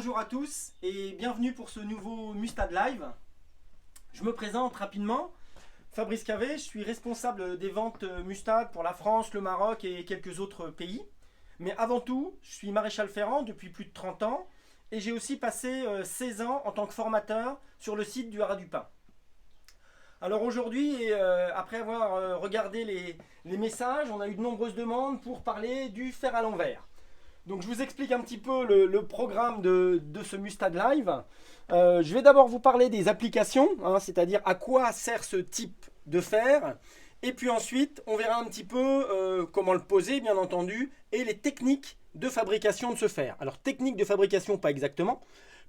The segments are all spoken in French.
Bonjour à tous et bienvenue pour ce nouveau Mustad Live. Je me présente rapidement. Fabrice Cavé, je suis responsable des ventes Mustad pour la France, le Maroc et quelques autres pays. Mais avant tout, je suis maréchal ferrant depuis plus de 30 ans et j'ai aussi passé 16 ans en tant que formateur sur le site du Haras du Pin. Alors aujourd'hui, après avoir regardé les messages, on a eu de nombreuses demandes pour parler du fer à l'envers. Donc je vous explique un petit peu le programme de ce Mustad Live. Je vais d'abord vous parler des applications, c'est-à-dire à quoi sert ce type de fer. Et puis ensuite, on verra un petit peu comment le poser, bien entendu, et les techniques de fabrication de ce fer. Alors technique de fabrication, pas exactement,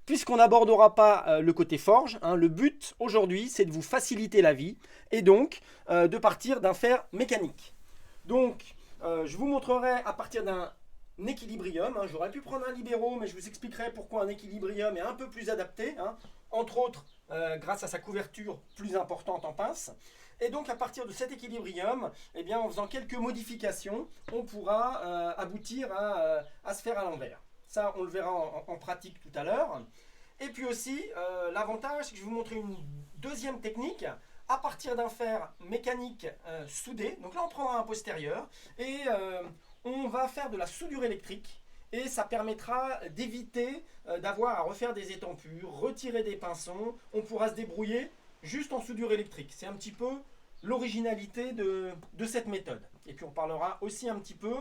puisqu'on n'abordera pas le côté forge. Le but aujourd'hui, c'est de vous faciliter la vie et donc de partir d'un fer mécanique. Donc, je vous montrerai à partir d'un équilibrium. J'aurais pu prendre un libéraux, mais je vous expliquerai pourquoi un équilibrium est un peu plus adapté, entre autres grâce à sa couverture plus importante en pince. Et donc à partir de cet équilibrium, eh bien, en faisant quelques modifications, on pourra aboutir à se faire à l'envers. Ça, on le verra en pratique tout à l'heure. Et puis aussi, l'avantage, c'est que je vais vous montrer une deuxième technique à partir d'un fer mécanique soudé. Donc là, on prendra un postérieur et on va faire de la soudure électrique et ça permettra d'éviter d'avoir à refaire des étampures, retirer des pinçons. On pourra se débrouiller juste en soudure électrique. C'est un petit peu l'originalité de cette méthode. Et puis on parlera aussi un petit peu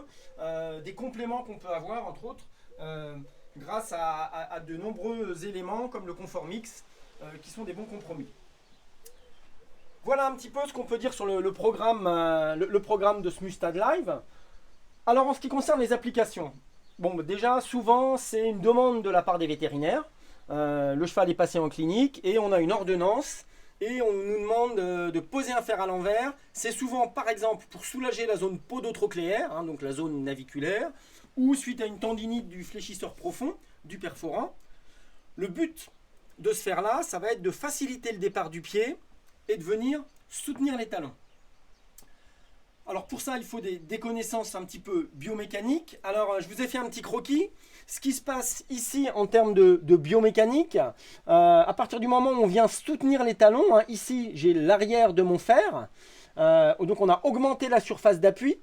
des compléments qu'on peut avoir, entre autres, grâce à de nombreux éléments comme le Conformix, qui sont des bons compromis. Voilà un petit peu ce qu'on peut dire sur le programme de ce Mustad Live. Alors en ce qui concerne les applications, bon, déjà souvent c'est une demande de la part des vétérinaires. Le cheval est passé en clinique et on a une ordonnance et on nous demande de poser un fer à l'envers. C'est souvent par exemple pour soulager la zone podotrocléaire, donc la zone naviculaire, ou suite à une tendinite du fléchisseur profond, du perforant. Le but de ce fer-là, ça va être de faciliter le départ du pied et de venir soutenir les talons. Alors pour ça, il faut des connaissances un petit peu biomécaniques. Alors je vous ai fait un petit croquis. Ce qui se passe ici en termes de biomécanique, à partir du moment où on vient soutenir les talons, ici j'ai l'arrière de mon fer, donc on a augmenté la surface d'appui.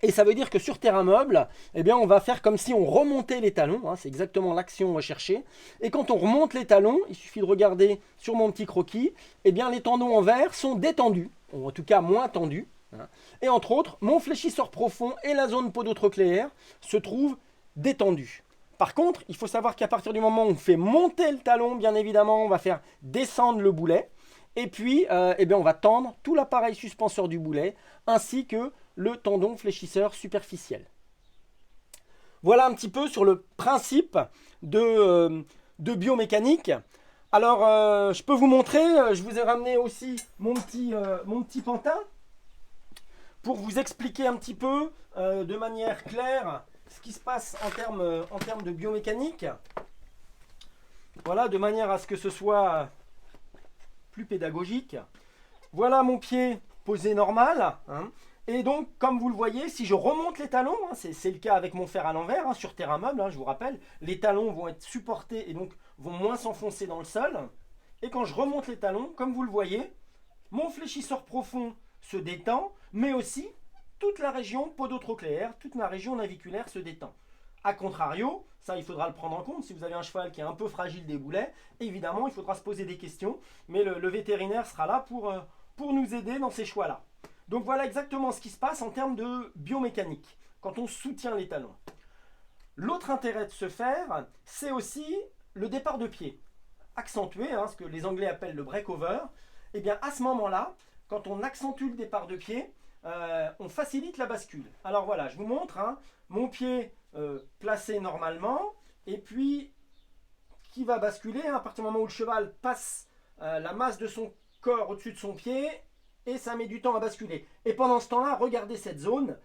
Et ça veut dire que sur terrain meuble, eh bien, on va faire comme si on remontait les talons. C'est exactement l'action recherchée. Et quand on remonte les talons, il suffit de regarder sur mon petit croquis, eh bien, les tendons en verre sont détendus, ou en tout cas moins tendus. Et entre autres, mon fléchisseur profond et la zone podotrocléaire se trouvent détendus. Par contre, il faut savoir qu'à partir du moment où on fait monter le talon, bien évidemment, on va faire descendre le boulet. Et puis, eh bien, on va tendre tout l'appareil suspenseur du boulet, ainsi que le tendon fléchisseur superficiel. Voilà un petit peu sur le principe de biomécanique. Alors, je peux vous montrer, je vous ai ramené aussi mon petit pantin pour vous expliquer un petit peu de manière claire ce qui se passe en termes de biomécanique. Voilà, de manière à ce que ce soit plus pédagogique. Voilà mon pied posé normal. Et donc, comme vous le voyez, si je remonte les talons, c'est le cas avec mon fer à l'envers, sur terrain meuble, je vous rappelle, les talons vont être supportés et donc vont moins s'enfoncer dans le sol. Et quand je remonte les talons, comme vous le voyez, mon fléchisseur profond se détend, mais aussi toute la région podotrocléaire, toute la région naviculaire se détend. A contrario, ça il faudra le prendre en compte, si vous avez un cheval qui est un peu fragile des boulets, évidemment il faudra se poser des questions, mais le vétérinaire sera là pour nous aider dans ces choix-là. Donc voilà exactement ce qui se passe en termes de biomécanique, quand on soutient les talons. L'autre intérêt de ce fer, c'est aussi le départ de pied. Accentué, ce que les Anglais appellent le break-over, et bien à ce moment-là, quand on accentue le départ de pied, on facilite la bascule. Alors voilà, je vous montre, mon pied placé normalement, et puis qui va basculer à partir du moment où le cheval passe la masse de son corps au-dessus de son pied, et ça met du temps à basculer. Et pendant ce temps-là, regardez cette zone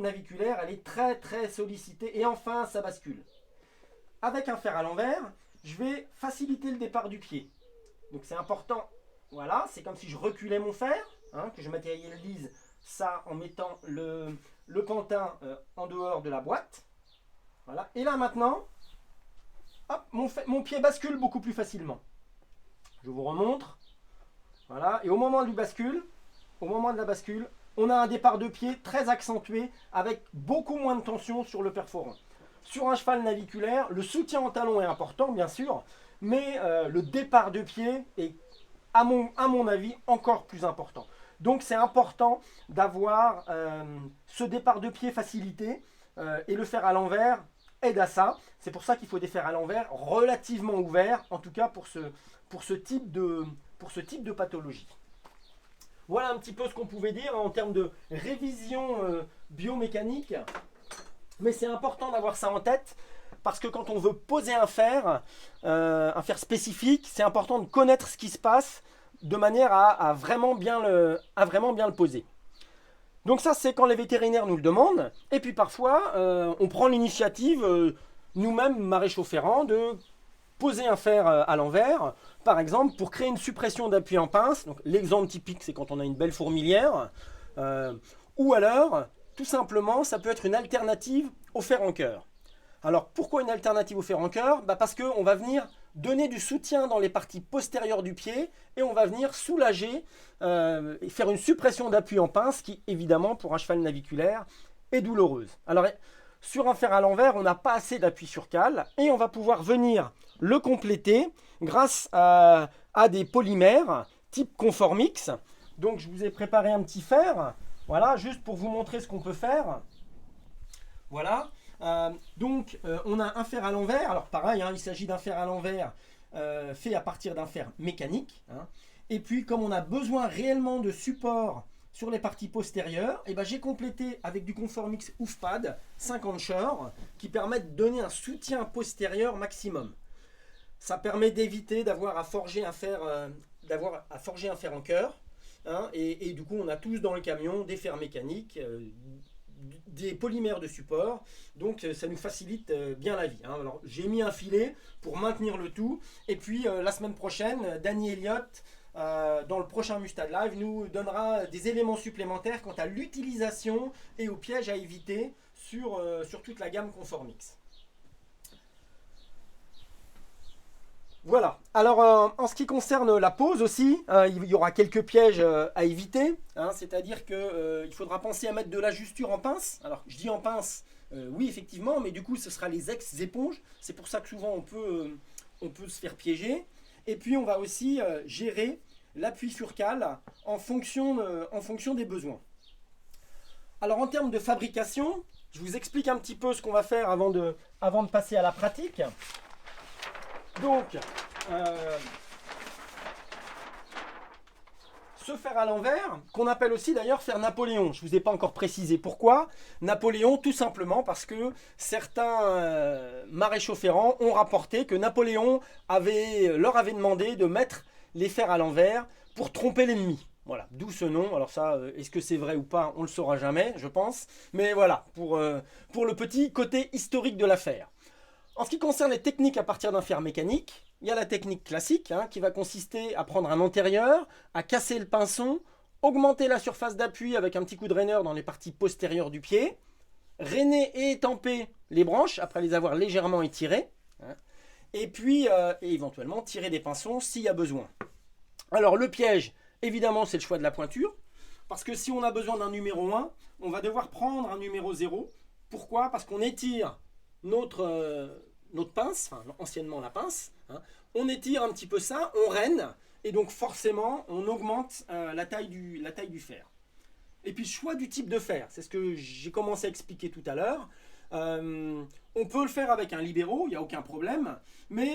naviculaire, elle est très très sollicitée, et enfin ça bascule. Avec un fer à l'envers, je vais faciliter le départ du pied. Donc c'est important, voilà, c'est comme si je reculais mon fer, que je matérialise ça en mettant le pantin en dehors de la boîte. Voilà. Et là maintenant, mon pied bascule beaucoup plus facilement. Je vous remontre. Voilà. Et au moment de la bascule, on a un départ de pied très accentué avec beaucoup moins de tension sur le perforant. Sur un cheval naviculaire, le soutien en talon est important, bien sûr, mais le départ de pied est, à mon avis, encore plus important. Donc c'est important d'avoir ce départ de pied facilité et le fer à l'envers aide à ça. C'est pour ça qu'il faut des fers à l'envers relativement ouverts, en tout cas pour ce type de pathologie. Voilà un petit peu ce qu'on pouvait dire en termes de révision biomécanique. Mais c'est important d'avoir ça en tête parce que quand on veut poser un fer spécifique, c'est important de connaître ce qui se passe de manière à vraiment bien le poser. Donc ça, c'est quand les vétérinaires nous le demandent. Et puis parfois, on prend l'initiative, nous-mêmes, maréchaux ferrants, de poser un fer à l'envers, par exemple, pour créer une suppression d'appui en pince. Donc l'exemple typique, c'est quand on a une belle fourmilière. Ou alors, tout simplement, ça peut être une alternative au fer en cœur. Alors, pourquoi une alternative au fer en cœur? Parce qu'on va venir donner du soutien dans les parties postérieures du pied et on va venir soulager et faire une suppression d'appui en pince qui, évidemment, pour un cheval naviculaire, est douloureuse. Alors, sur un fer à l'envers, on n'a pas assez d'appui sur cale et on va pouvoir venir le compléter grâce à des polymères type Conformix. Donc, je vous ai préparé un petit fer. Voilà, juste pour vous montrer ce qu'on peut faire. Voilà. On a un fer à l'envers. Alors pareil, il s'agit d'un fer à l'envers fait à partir d'un fer mécanique. Et puis comme on a besoin réellement de support sur les parties postérieures, j'ai complété avec du Conformix Oufpad 50 Shore qui permettent de donner un soutien postérieur maximum. Ça permet d'éviter d'avoir à forger un fer en cœur. Et du coup, on a tous dans le camion des fers mécaniques, des polymères de support, donc ça nous facilite bien la vie. Alors, j'ai mis un filet pour maintenir le tout, et puis la semaine prochaine, Danny Elliott, dans le prochain Mustad Live, nous donnera des éléments supplémentaires quant à l'utilisation et aux pièges à éviter sur toute la gamme Conformix. Voilà, alors en ce qui concerne la pose aussi, il y aura quelques pièges à éviter, c'est-à-dire qu'il faudra penser à mettre de l'ajusture en pince. Alors je dis en pince, oui effectivement, mais du coup ce sera les ex-éponges, c'est pour ça que souvent on peut se faire piéger. Et puis on va aussi gérer l'appui sur cale en fonction des besoins. Alors en termes de fabrication, je vous explique un petit peu ce qu'on va faire avant de passer à la pratique. Donc, ce fer à l'envers, qu'on appelle aussi d'ailleurs fer Napoléon. Je ne vous ai pas encore précisé pourquoi. Napoléon, tout simplement parce que certains maréchaux ferrants ont rapporté que Napoléon leur avait demandé de mettre les fers à l'envers pour tromper l'ennemi. Voilà, d'où ce nom. Alors ça, est-ce que c'est vrai ou pas? On ne le saura jamais, je pense. Mais voilà, pour le petit côté historique de l'affaire. En ce qui concerne les techniques à partir d'un fer mécanique, il y a la technique classique qui va consister à prendre un antérieur, à casser le pinçon, augmenter la surface d'appui avec un petit coup de raineur dans les parties postérieures du pied, rainer et étamper les branches après les avoir légèrement étirées, et puis éventuellement tirer des pinçons s'il y a besoin. Alors le piège, évidemment, c'est le choix de la pointure, parce que si on a besoin d'un numéro 1, on va devoir prendre un numéro 0. Pourquoi? Parce qu'on étire notre pince, enfin anciennement la pince, on étire un petit peu ça, on raine, et donc forcément on augmente la taille du fer. Et puis choix du type de fer, c'est ce que j'ai commencé à expliquer tout à l'heure. On peut le faire avec un libéraux, il n'y a aucun problème, mais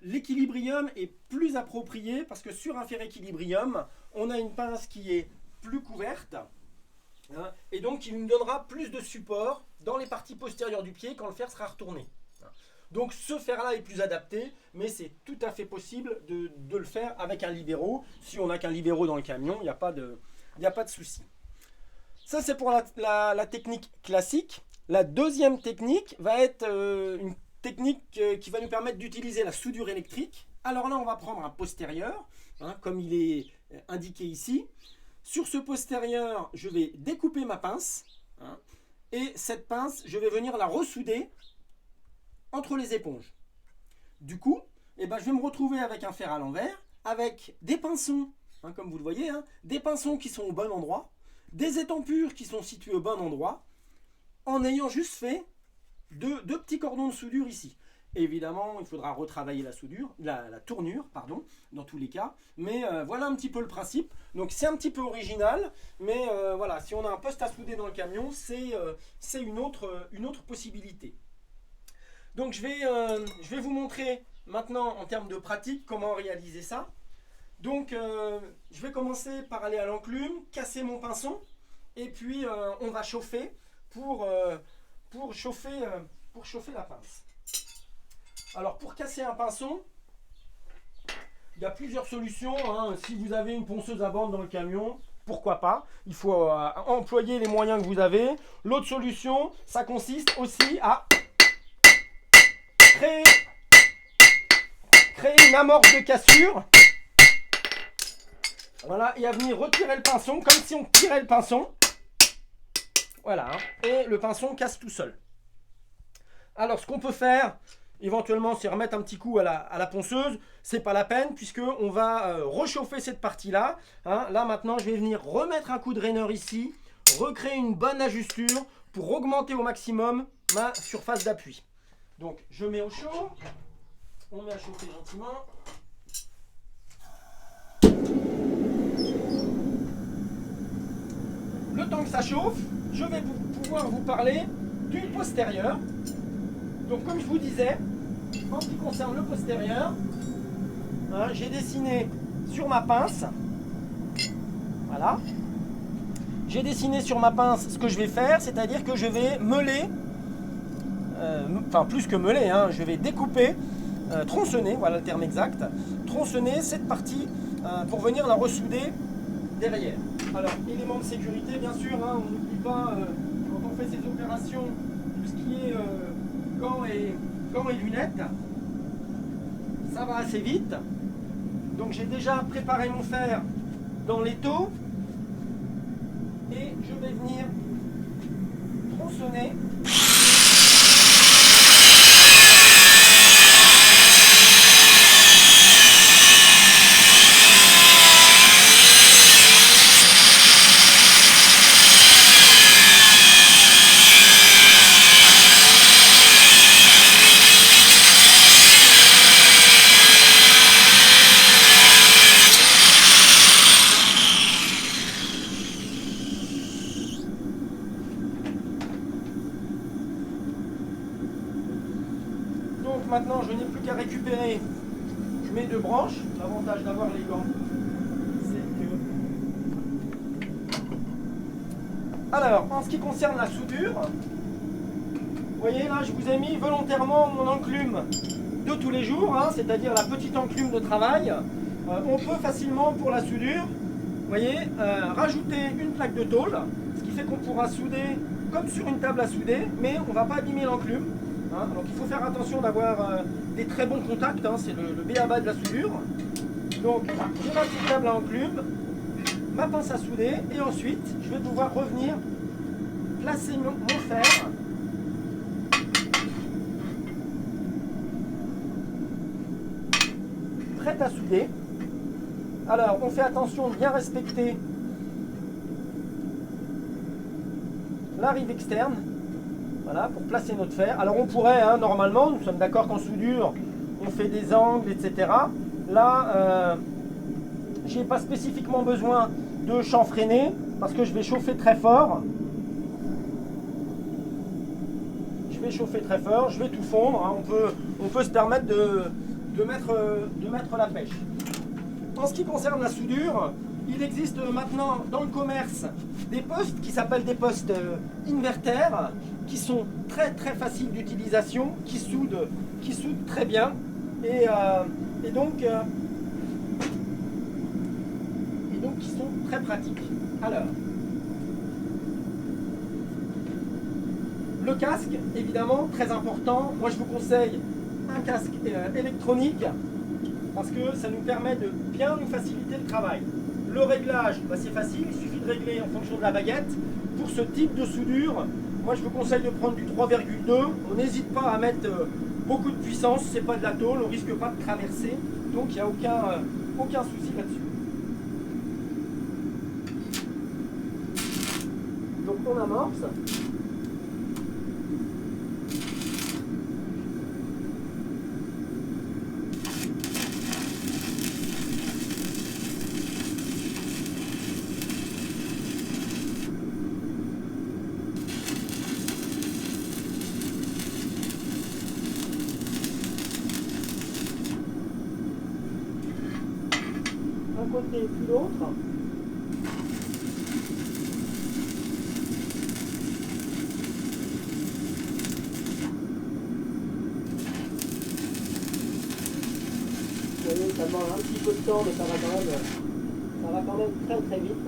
l'équilibrium est plus approprié parce que sur un fer équilibrium, on a une pince qui est plus couverte, et donc il nous donnera plus de support dans les parties postérieures du pied quand le fer sera retourné. Donc ce fer-là est plus adapté, mais c'est tout à fait possible de le faire avec un libéraux. Si on n'a qu'un libéraux dans le camion, il n'y a pas de souci. Ça c'est pour la technique classique. La deuxième technique va être une technique qui va nous permettre d'utiliser la soudure électrique. Alors là on va prendre un postérieur, comme il est indiqué ici. Sur ce postérieur, je vais découper ma pince, et cette pince, je vais venir la ressouder entre les éponges. Du coup, eh ben, je vais me retrouver avec un fer à l'envers, avec des pinçons, hein, comme vous le voyez, hein, des pinçons qui sont au bon endroit, des étampures qui sont situées au bon endroit, en ayant juste fait deux petits cordons de soudure ici. Évidemment, il faudra retravailler la soudure, la tournure, pardon, dans tous les cas. Mais voilà un petit peu le principe. Donc c'est un petit peu original, mais voilà, si on a un poste à souder dans le camion, c'est une autre possibilité. Donc je vais vous montrer maintenant en termes de pratique comment réaliser ça. Donc je vais commencer par aller à l'enclume, casser mon pinçon, et puis on va chauffer pour chauffer la pince. Alors pour casser un pinçon, il y a plusieurs solutions, hein. Si vous avez une ponceuse à bande dans le camion, pourquoi pas. Il faut employer les moyens que vous avez. L'autre solution, ça consiste aussi à créer une amorce de cassure. Voilà, et à venir retirer le pinçon comme si on tirait le pinçon. Voilà, hein. Et le pinçon casse tout seul. Alors ce qu'on peut faire éventuellement, c'est remettre un petit coup à la ponceuse. C'est pas la peine puisque on va rechauffer cette partie-là. Hein. Là maintenant, je vais venir remettre un coup de raineur ici, recréer une bonne ajusture pour augmenter au maximum ma surface d'appui. Donc, je mets au chaud. On met à chauffer gentiment. Le temps que ça chauffe, je vais pouvoir vous parler du postérieur. Donc comme je vous disais, en ce qui concerne le postérieur, hein, j'ai dessiné sur ma pince, voilà, j'ai dessiné sur ma pince ce que je vais faire, c'est-à-dire que je vais meuler, enfin plus que meuler, hein, je vais découper, tronçonner, voilà le terme exact, tronçonner cette partie pour venir la ressouder derrière. Alors, élément de sécurité, bien sûr, hein, on n'oublie pas, quand on fait ces opérations, tout ce qui est gants et lunettes, ça va assez vite. Donc j'ai déjà préparé mon fer dans l'étau et je vais venir tronçonner. Maintenant, je n'ai plus qu'à récupérer mes deux branches. L'avantage d'avoir les gants, c'est que... Alors, en ce qui concerne la soudure, vous voyez là, je vous ai mis volontairement mon enclume de tous les jours, hein, c'est-à-dire la petite enclume de travail. On peut facilement, pour la soudure, vous voyez, rajouter une plaque de tôle, ce qui fait qu'on pourra souder comme sur une table à souder, mais on ne va pas abîmer l'enclume. Hein, donc il faut faire attention d'avoir des très bons contacts, hein, c'est le b.a.-ba de la soudure. Donc j'ai ma petite table à enclume, ma pince à souder, et ensuite je vais pouvoir revenir placer mon fer prêt à souder. Alors on fait attention de bien respecter la rive externe. Voilà, pour placer notre fer. Alors on pourrait, hein, normalement, nous sommes d'accord qu'en soudure, on fait des angles, etc. Là, j'ai pas spécifiquement besoin de chanfreiner parce que je vais chauffer très fort. Je vais chauffer très fort, je vais tout fondre. Hein. On peut se permettre de mettre la pêche. En ce qui concerne la soudure, il existe maintenant dans le commerce des postes qui s'appellent des postes inverters, qui sont très très faciles d'utilisation, qui soudent très bien et donc qui sont très pratiques. Alors, le casque, évidemment, très important. Moi je vous conseille un casque électronique parce que ça nous permet de bien nous faciliter le travail. Le réglage, bah c'est facile, il suffit de régler en fonction de la baguette. Pour ce type de soudure, moi je vous conseille de prendre du 3,2. On n'hésite pas à mettre beaucoup de puissance, c'est pas de la tôle, on risque pas de traverser, donc il n'y a aucun souci là-dessus. Donc on amorce. Un côté puis l'autre. Vous voyez, ça demande un petit peu de temps, mais ça va quand même très très vite.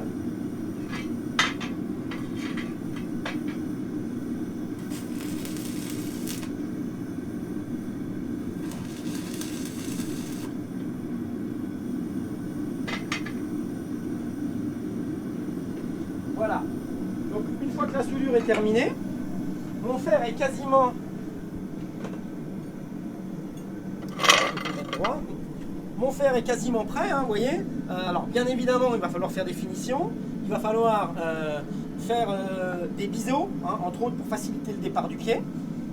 Voilà. Donc une fois que la soudure est terminée, mon fer est quasiment prêt, hein, vous voyez. Alors bien évidemment, il va falloir faire des finitions, il va falloir faire des biseaux, hein, entre autres pour faciliter le départ du pied.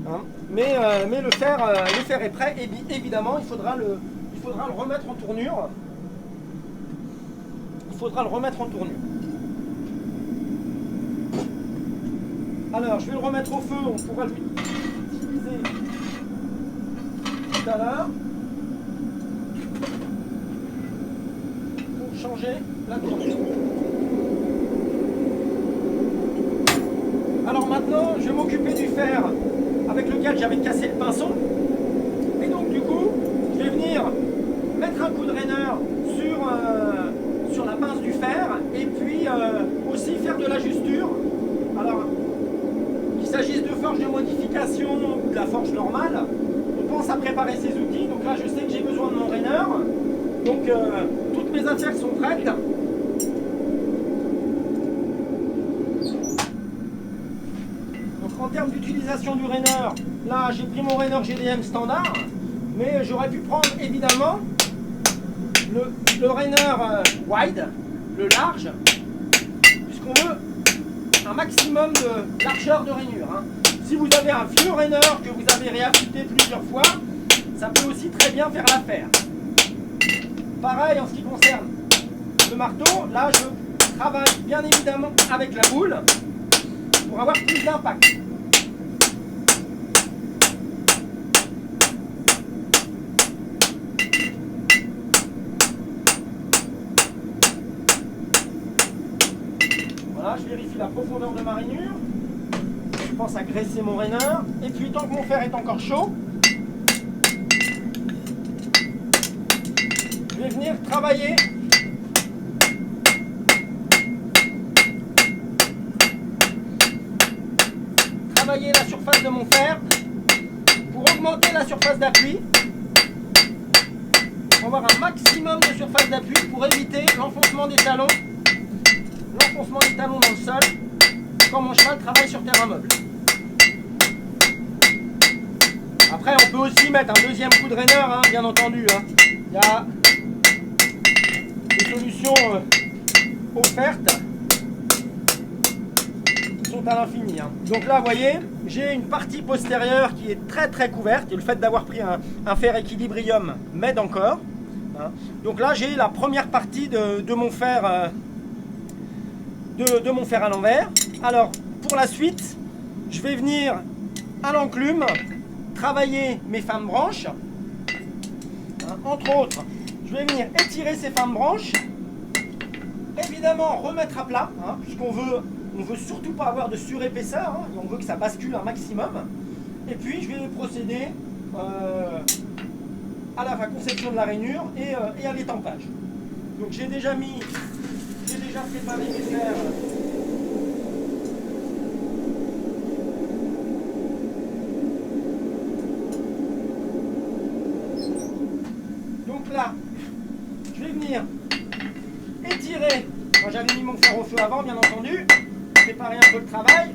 Hein. Mais le fer est prêt et évidemment il faudra le remettre en tournure. Alors, je vais le remettre au feu, on pourra l'utiliser tout à l'heure pour changer la tournure. Alors maintenant, je vais m'occuper du fer avec lequel j'avais cassé le pinceau. Et donc du coup, je vais venir mettre un coup de raineur sur la pince du fer et puis aussi faire de l'ajusture. Alors, qu'il s'agisse de forge de modification ou de la forge normale, on pense à préparer ces outils. Donc là, je sais que j'ai besoin de mon raineur. Donc, toutes mes affaires sont prêtes. Donc, en termes d'utilisation du raineur, là, j'ai pris mon raineur GDM standard, mais j'aurais pu prendre évidemment le raineur wide, le large, puisqu'on veut un maximum de largeur de rainure. Hein. Si vous avez un vieux raineur que vous avez réaffûté plusieurs fois, ça peut aussi très bien faire l'affaire. Pareil en ce qui concerne le marteau, là je travaille bien évidemment avec la boule pour avoir plus d'impact. Voilà, je vérifie la profondeur de ma rainure. Je pense à graisser mon raineur. Et puis tant que mon fer est encore chaud, je vais venir travailler la surface de mon fer pour augmenter la surface d'appui. On va avoir un maximum de surface d'appui pour éviter l'enfoncement des talons dans le sol quand mon cheval travaille sur terrain meuble. Après, on peut aussi mettre un deuxième coup de raineur, hein, bien entendu. Hein. Il y a des solutions offertes qui sont à l'infini. Hein. Donc là, vous voyez, j'ai une partie postérieure qui est très très couverte. Et le fait d'avoir pris un fer équilibrium m'aide encore. Hein. Donc là, j'ai la première partie de mon fer. De mon fer à l'envers. Alors pour la suite, je vais venir à l'enclume travailler mes fins de branche. Hein, entre autres, je vais venir étirer ces fins de branche. Évidemment remettre à plat, hein, puisqu'on veut surtout pas avoir de surépaisseur, hein, on veut que ça bascule un maximum. Et puis je vais procéder à la conception de la rainure et à l'étampage. Donc j'ai déjà préparé mes fers. Donc là, je vais venir étirer. Moi j'avais mis mon fer au feu avant, bien entendu. Préparer un peu le travail.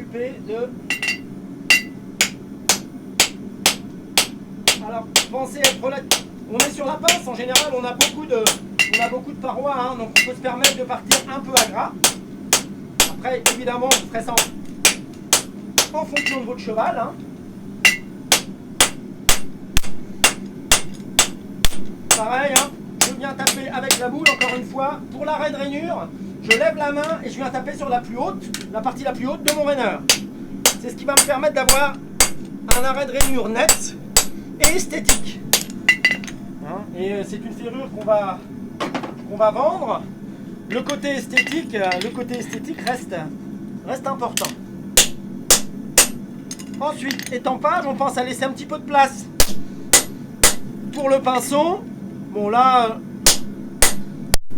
s'occuper de... Alors, pensez à être relatif. On est sur la pince, en général, on a beaucoup de parois, hein, donc on peut se permettre de partir un peu à gras. Après, évidemment, vous ferez ça en fonction de votre cheval. Hein. Pareil, hein, je viens taper avec la boule, encore une fois. Pour l'arrêt de rainure, je lève la main et je viens taper sur la plus haute, la partie la plus haute de mon raineur. C'est ce qui va me permettre d'avoir un arrêt de rainure net et esthétique. Hein, et c'est une ferrure qu'on va vendre. Le côté esthétique reste important. Ensuite, étampage, on pense à laisser un petit peu de place pour le pinceau. Bon là,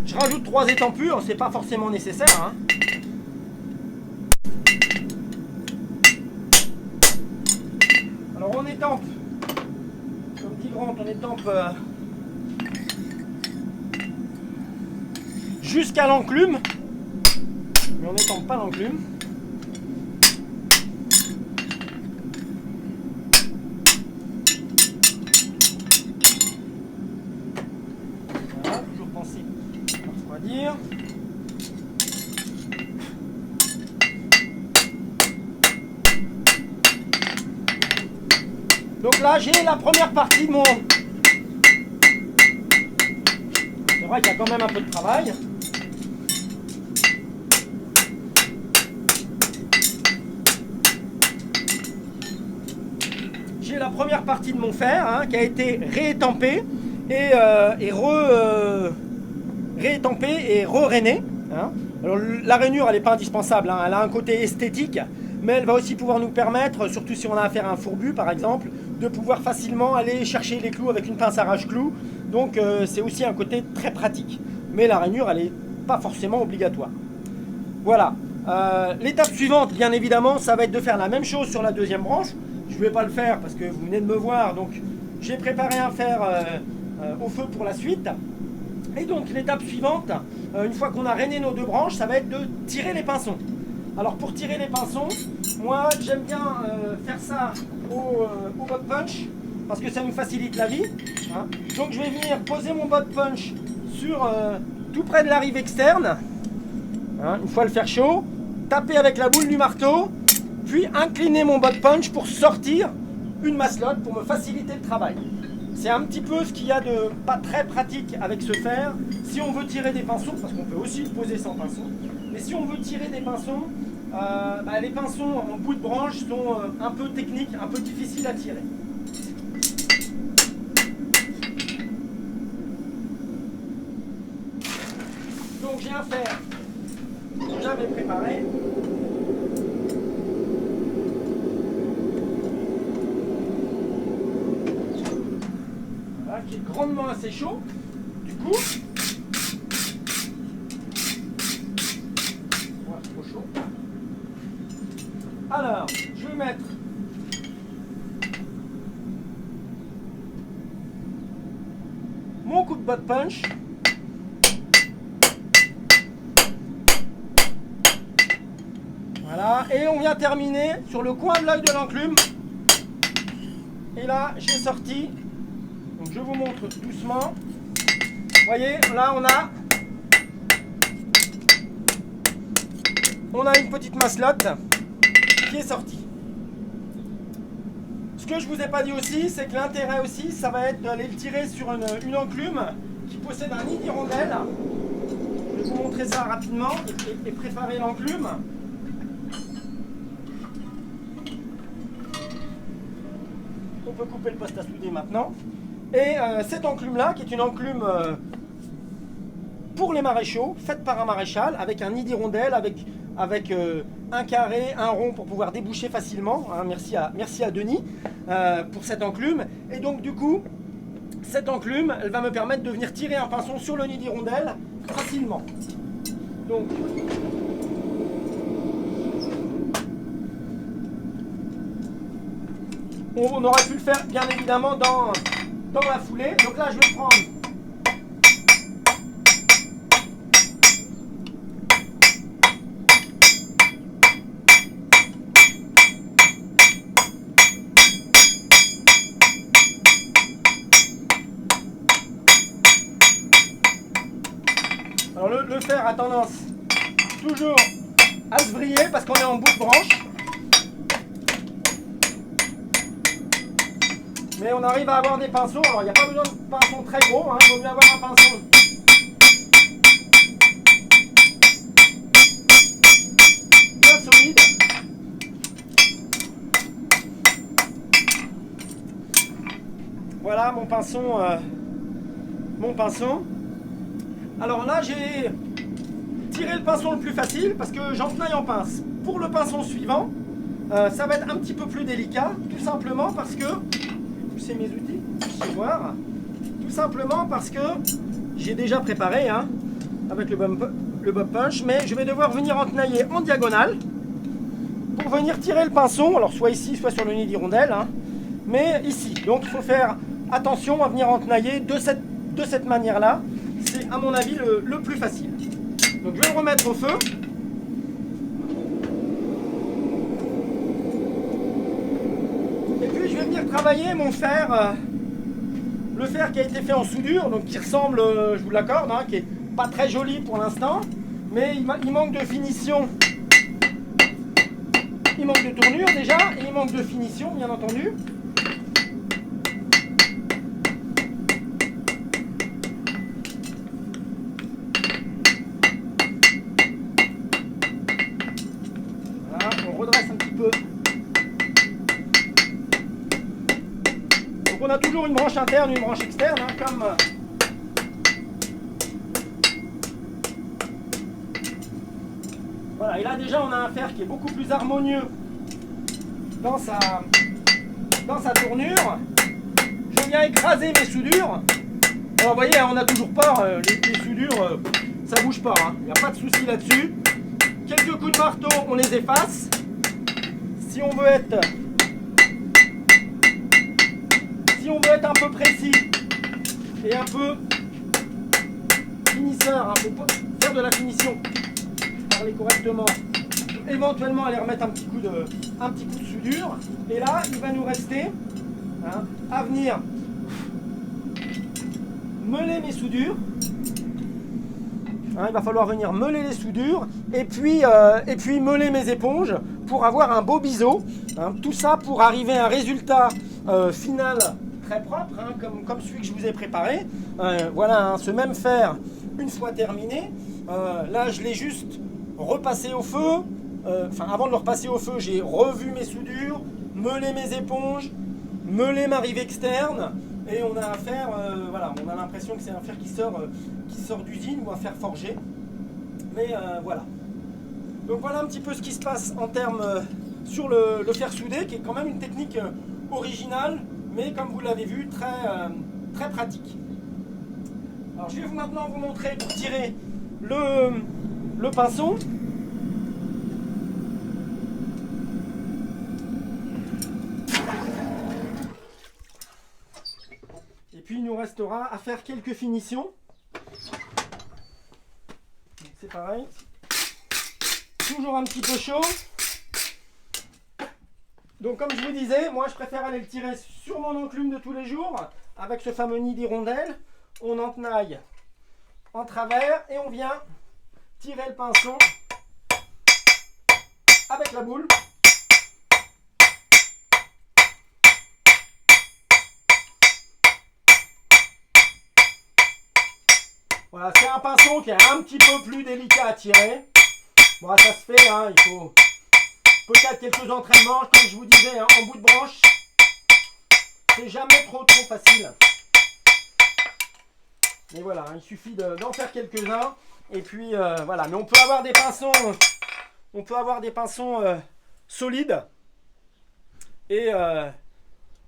je rajoute 3 étampures, c'est pas forcément nécessaire. Hein. Alors on étampe, comme dit Grant, on étampe jusqu'à l'enclume, mais on n'étampe pas l'enclume. Dire. Donc là j'ai la première partie de mon... C'est vrai qu'il y a quand même un peu de travail. J'ai la première partie de mon fer hein, qui a été réétampée et réétampé et re-rainé. Hein. Alors la rainure elle n'est pas indispensable, hein. Elle a un côté esthétique, mais elle va aussi pouvoir nous permettre, surtout si on a affaire à un fourbu par exemple, de pouvoir facilement aller chercher les clous avec une pince arrache-clous. Donc c'est aussi un côté très pratique. Mais la rainure elle n'est pas forcément obligatoire. Voilà. L'étape suivante, bien évidemment, ça va être de faire la même chose sur la deuxième branche. Je ne vais pas le faire parce que vous venez de me voir, donc j'ai préparé un fer au feu pour la suite. Et donc l'étape suivante, une fois qu'on a rainé nos 2 branches, ça va être de tirer les pinçons. Alors pour tirer les pinçons, moi j'aime bien faire ça au bot punch, parce que ça nous facilite la vie. Hein. Donc je vais venir poser mon bot punch sur tout près de la rive externe, hein, une fois le fer chaud, taper avec la boule du marteau, puis incliner mon bot punch pour sortir une masselotte pour me faciliter le travail. C'est un petit peu ce qu'il y a de pas très pratique avec ce fer. Si on veut tirer des pinceaux, parce qu'on peut aussi le poser sans pinceau, mais si on veut tirer des pinceaux, les pinceaux en bout de branche sont un peu techniques, un peu difficiles à tirer. Donc j'ai un fer que j'avais préparé. Qui est grandement assez chaud, du coup, voilà, trop chaud. Alors, je vais mettre mon coup de bot punch. Voilà, et on vient terminer sur le coin de l'œil de l'enclume. Et là, j'ai sorti. Donc je vous montre doucement. Vous voyez, là on a une petite masselotte qui est sortie. Ce que je vous ai pas dit aussi, c'est que l'intérêt aussi, ça va être d'aller le tirer sur une enclume qui possède un nid d'hirondelle. Je vais vous montrer ça rapidement et préparer l'enclume. On peut couper le poste à souder maintenant. Et cette enclume-là, qui est une enclume pour les maréchaux, faite par un maréchal, avec un nid d'hirondelle, avec un carré, un rond pour pouvoir déboucher facilement. Hein, merci à Denis pour cette enclume. Et donc du coup, cette enclume, elle va me permettre de venir tirer un pinçon sur le nid d'hirondelle facilement. Donc, on aurait pu le faire bien évidemment dans la foulée. Donc là, je vais prendre Alors le fer a tendance toujours à se vriller parce qu'on est en bout de branche. Mais on arrive à avoir des pinceaux. Alors il n'y a pas besoin de pinceaux très gros, hein. Il vaut mieux avoir un pinceau bien solide. Voilà mon pinceau. Alors là j'ai tiré le pinceau le plus facile parce que j'entenaille en pince. Pour le pinceau suivant, ça va être un petit peu plus délicat, tout simplement parce que c'est mes outils, voir. Tout simplement parce que j'ai déjà préparé hein, avec le bob punch, mais je vais devoir venir entenailler en diagonale pour venir tirer le pinceau, alors soit ici, soit sur le nid d'hirondelle, hein, mais ici. Donc il faut faire attention à venir entenailler de cette manière-là. C'est à mon avis le plus facile. Donc je vais le remettre au feu. Et puis je vais venir travailler mon fer, le fer qui a été fait en soudure, donc qui ressemble, je vous l'accorde, hein, qui est pas très joli pour l'instant, mais il manque de finition. Il manque de tournure déjà, et il manque de finition bien entendu. Redresse un petit peu. Donc on a toujours une branche interne, une branche externe, hein, comme voilà. Et là déjà on a un fer qui est beaucoup plus harmonieux dans sa tournure. Je viens écraser mes soudures. Alors vous voyez, on n'a toujours pas les soudures, ça bouge pas, hein. Il n'y a pas de souci là-dessus. Quelques coups de marteau, on les efface. Si on veut être un peu précis et un peu finisseur, hein, pour faire de la finition, parler correctement, éventuellement aller remettre un petit coup de soudure. Et là, il va nous rester hein, à venir meuler mes soudures. Hein, il va falloir venir meuler les soudures et puis meuler mes éponges pour avoir un beau biseau. Hein, tout ça pour arriver à un résultat final très propre, hein, comme celui que je vous ai préparé. Voilà, hein, ce même fer, une fois terminé, là je l'ai juste repassé au feu. Avant de le repasser au feu, j'ai revu mes soudures, meulé mes éponges, meulé ma rive externe. Et on a un fer, voilà, on a l'impression que c'est un fer qui sort d'usine ou un fer forgé. Mais voilà. Donc voilà un petit peu ce qui se passe en termes sur le fer soudé, qui est quand même une technique originale, mais comme vous l'avez vu, très pratique. Alors je vais maintenant vous montrer pour tirer le pinceau. Et puis il nous restera à faire quelques finitions. C'est pareil. Toujours un petit peu chaud. Donc comme je vous disais, moi je préfère aller le tirer sur mon enclume de tous les jours avec ce fameux nid d'hirondelle. On entenaille en travers et on vient tirer le pinceau avec la boule. Voilà, c'est un pinceau qui est un petit peu plus délicat à tirer. Bon, ça se fait, hein, il faut peut-être quelques entraînements, comme je vous disais, hein, en bout de branche. C'est jamais trop facile. Mais voilà, hein, il suffit d'en faire quelques-uns. Et puis voilà, mais on peut avoir des pinceaux, solides et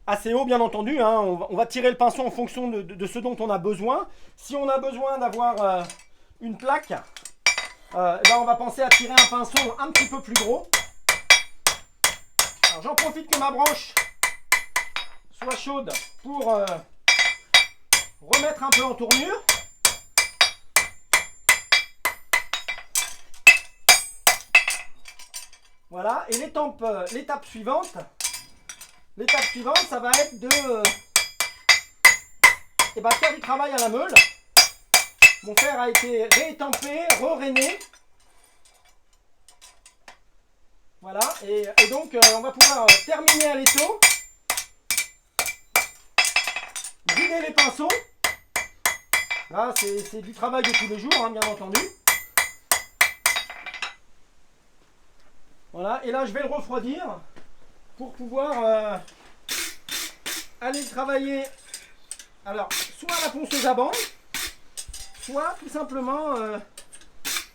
assez haut bien entendu, hein. On va tirer le pinceau en fonction de ce dont on a besoin. Si on a besoin d'avoir une plaque, ben on va penser à tirer un pinceau un petit peu plus gros. Alors j'en profite que ma branche soit chaude pour remettre un peu en tournure. Voilà, et l'étape suivante, ça va être de faire du travail à la meule Mon fer a été réétampé, re-rainé. Voilà, et donc on va pouvoir terminer à l'étau. Vider les pinceaux. Là, c'est du travail de tous les jours, hein, bien entendu. Voilà, et là je vais le refroidir pour pouvoir aller travailler. Alors, soit à la ponceuse à bande, soit tout simplement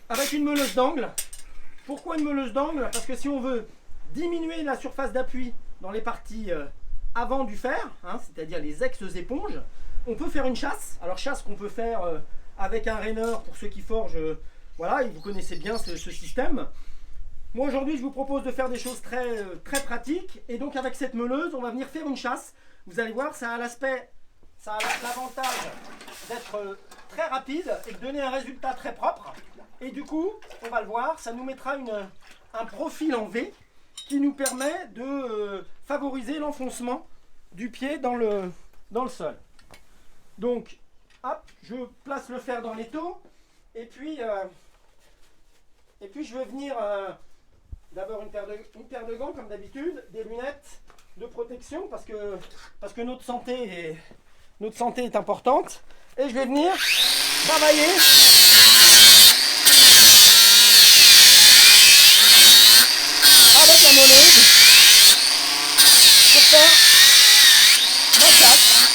avec une meuleuse d'angle. Pourquoi une meuleuse d'angle? Parce que si on veut diminuer la surface d'appui dans les parties avant du fer, hein, c'est-à-dire les ex-éponges, on peut faire une chasse. Alors chasse qu'on peut faire avec un raineur pour ceux qui forgent, voilà, et vous connaissez bien ce système. Moi aujourd'hui je vous propose de faire des choses très pratiques, et donc avec cette meuleuse on va venir faire une chasse. Vous allez voir, ça a l'avantage d'être très rapide et de donner un résultat très propre. Et du coup, on va le voir, ça nous mettra un profil en V qui nous permet de favoriser l'enfoncement du pied dans le sol. Donc, hop, je place le fer dans l'étau et puis je vais venir d'abord une paire de gants comme d'habitude, des lunettes de protection parce que notre santé est importante, et je vais venir travailler avec la meuleuse pour faire ma chasse.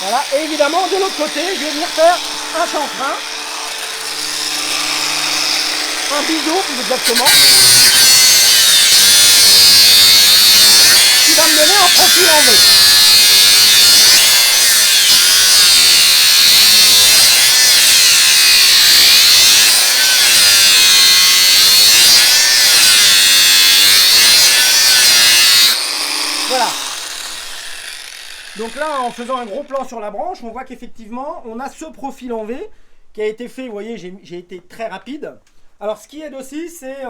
Voilà, et évidemment de l'autre côté, je vais venir faire un chanfrein, un biseau plus exactement, qui va me donner un profil en V. Voilà. Donc là, en faisant un gros plan sur la branche, on voit qu'effectivement, on a ce profil en V qui a été fait, vous voyez, j'ai été très rapide. Alors ce qui aide aussi, c'est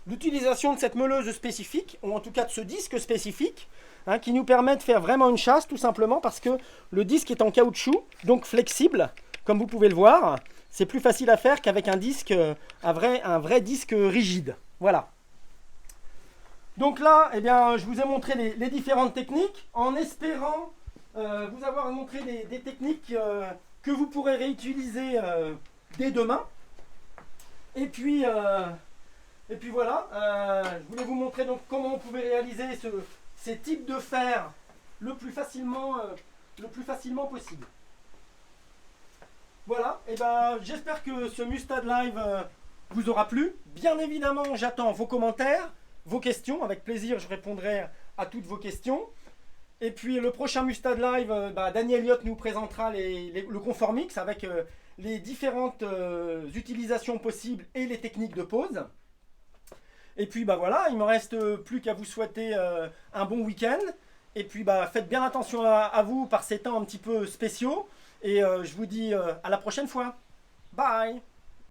l'utilisation de cette meuleuse spécifique, ou en tout cas de ce disque spécifique, hein, qui nous permet de faire vraiment une chasse, tout simplement parce que le disque est en caoutchouc, donc flexible, comme vous pouvez le voir. C'est plus facile à faire qu'avec un disque, un vrai disque rigide. Voilà. Donc là, eh bien, je vous ai montré les différentes techniques, en espérant vous avoir montré des techniques que vous pourrez réutiliser dès demain. Et puis voilà, je voulais vous montrer donc comment on pouvait réaliser ces types de fer le plus facilement possible. Voilà, et ben, j'espère que ce Mustad Live vous aura plu. Bien évidemment, j'attends vos commentaires, vos questions. Avec plaisir, je répondrai à toutes vos questions. Et puis le prochain Mustad Live, Danny Elliott nous présentera le Conformix avec les différentes utilisations possibles et les techniques de pose. Et puis voilà, il ne me reste plus qu'à vous souhaiter un bon week-end. Et puis faites bien attention à vous par ces temps un petit peu spéciaux. Et je vous dis à la prochaine fois. Bye!